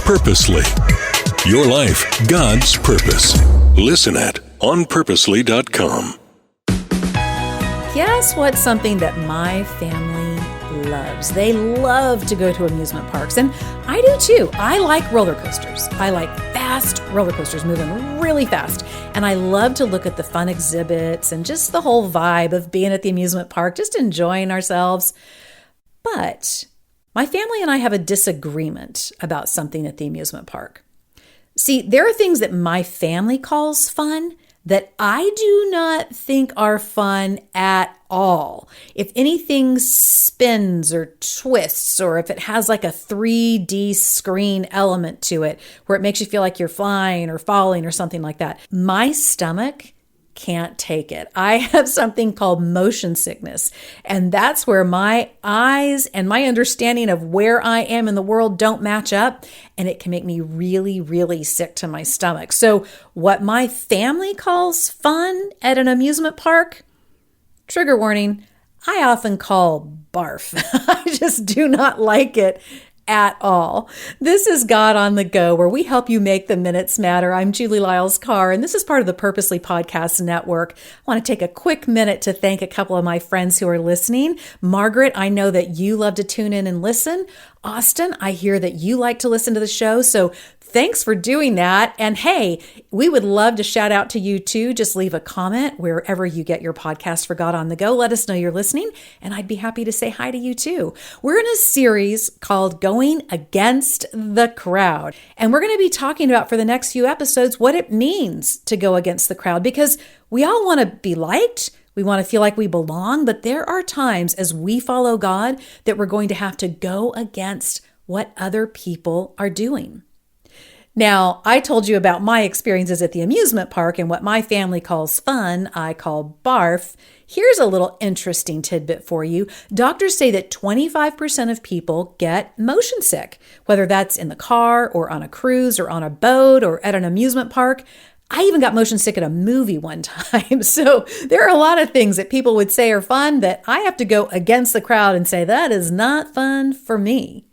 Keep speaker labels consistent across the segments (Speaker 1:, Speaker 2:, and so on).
Speaker 1: Purposely. Your life, God's purpose. Listen at onpurposely.com.
Speaker 2: Guess what's something that my family loves? They love to go to amusement parks, and I do too. I like roller coasters. I like fast roller coasters moving really fast, and I love to look at the fun exhibits and just the whole vibe of being at the amusement park, just enjoying ourselves. But my family and I have a disagreement about something at the amusement park. See, there are things that my family calls fun that I do not think are fun at all. If anything spins or twists, or if it has like a 3D screen element to it where it makes you feel like you're flying or falling or something like that, my stomach can't take it. I have something called motion sickness, and that's where my eyes and my understanding of where I am in the world don't match up, and it can make me really, really sick to my stomach. So what my family calls fun at an amusement park, trigger warning, I often call barf. I just do not like it at all. This is God on the Go, where we help you make the minutes matter. I'm Julie Lyles Carr, and this is part of the Purposely Podcast Network. I want to take a quick minute to thank a couple of my friends who are listening. Margaret, I know that you love to tune in and listen. Austin, I hear that you like to listen to the show, so thanks for doing that. And hey, we would love to shout out to you too. Just leave a comment wherever you get your podcast for God on the Go. Let us know you're listening, and I'd be happy to say hi to you too. We're in a series called Going Against the Crowd, and we're going to be talking about for the next few episodes what it means to go against the crowd, because we all want to be liked. We want to feel like we belong, but there are times as we follow God that we're going to have to go against what other people are doing. Now, I told you about my experiences at the amusement park, and what my family calls fun, I call barf. Here's a little interesting tidbit for you. Doctors say that 25% of people get motion sick, whether that's in the car or on a cruise or on a boat or at an amusement park. I even got motion sick at a movie one time. So there are a lot of things that people would say are fun that I have to go against the crowd and say, that is not fun for me.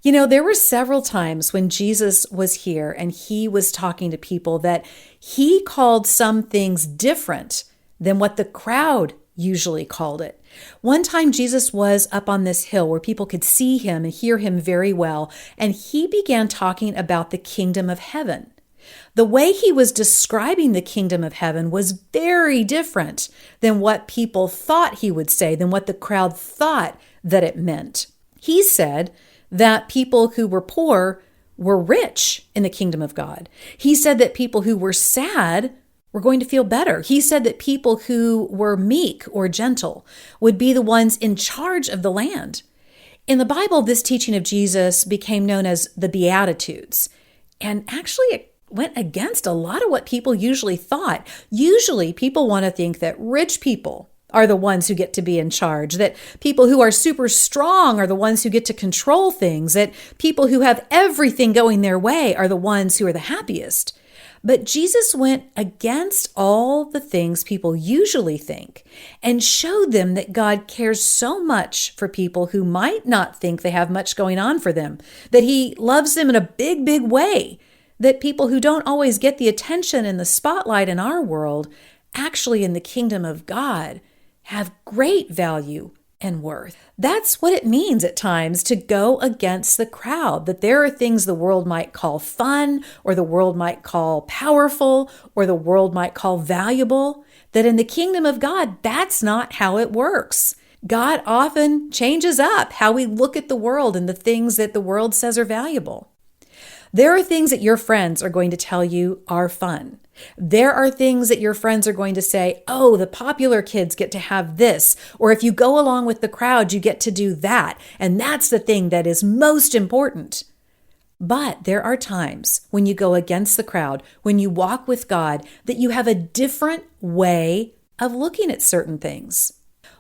Speaker 2: You know, there were several times when Jesus was here and he was talking to people that he called some things different than what the crowd usually called it. One time Jesus was up on this hill where people could see him and hear him very well, and he began talking about the kingdom of heaven. The way he was describing the kingdom of heaven was very different than what people thought he would say, than what the crowd thought that it meant. He said that people who were poor were rich in the kingdom of God. He said that people who were sad were going to feel better. He said that people who were meek or gentle would be the ones in charge of the land. In the Bible, this teaching of Jesus became known as the Beatitudes. And actually, it went against a lot of what people usually thought. Usually, people want to think that rich people are the ones who get to be in charge, that people who are super strong are the ones who get to control things, that people who have everything going their way are the ones who are the happiest. But Jesus went against all the things people usually think and showed them that God cares so much for people who might not think they have much going on for them, that he loves them in a big, big way, that people who don't always get the attention and the spotlight in our world, actually in the kingdom of God, have great value and worth. That's what it means at times to go against the crowd, that there are things the world might call fun, or the world might call powerful, or the world might call valuable, that in the kingdom of God, that's not how it works. God often changes up how we look at the world and the things that the world says are valuable. There are things that your friends are going to tell you are fun. There are things that your friends are going to say, oh, the popular kids get to have this, or if you go along with the crowd, you get to do that, and that's the thing that is most important. But there are times when you go against the crowd, when you walk with God, that you have a different way of looking at certain things.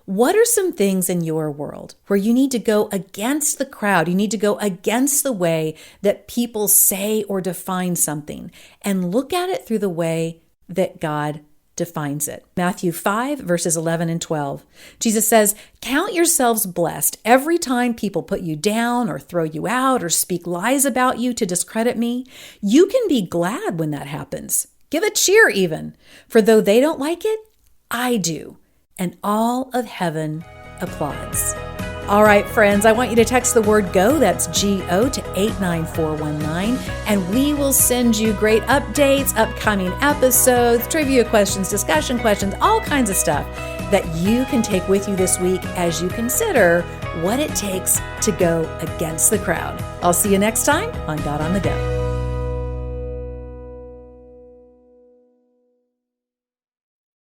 Speaker 2: What are some things in your world where you need to go against the crowd? You need to go against the way that people say or define something and look at it through the way that God defines it. Matthew 5, verses 11 and 12. Jesus says, "Count yourselves blessed every time people put you down or throw you out or speak lies about you to discredit me. You can be glad when that happens. Give a cheer even, for though they don't like it, I do, and all of heaven applauds." All right, friends, I want you to text the word GO, that's GO, to 89419, and we will send you great updates, upcoming episodes, trivia questions, discussion questions, all kinds of stuff that you can take with you this week as you consider what it takes to go against the crowd. I'll see you next time on God on the Go.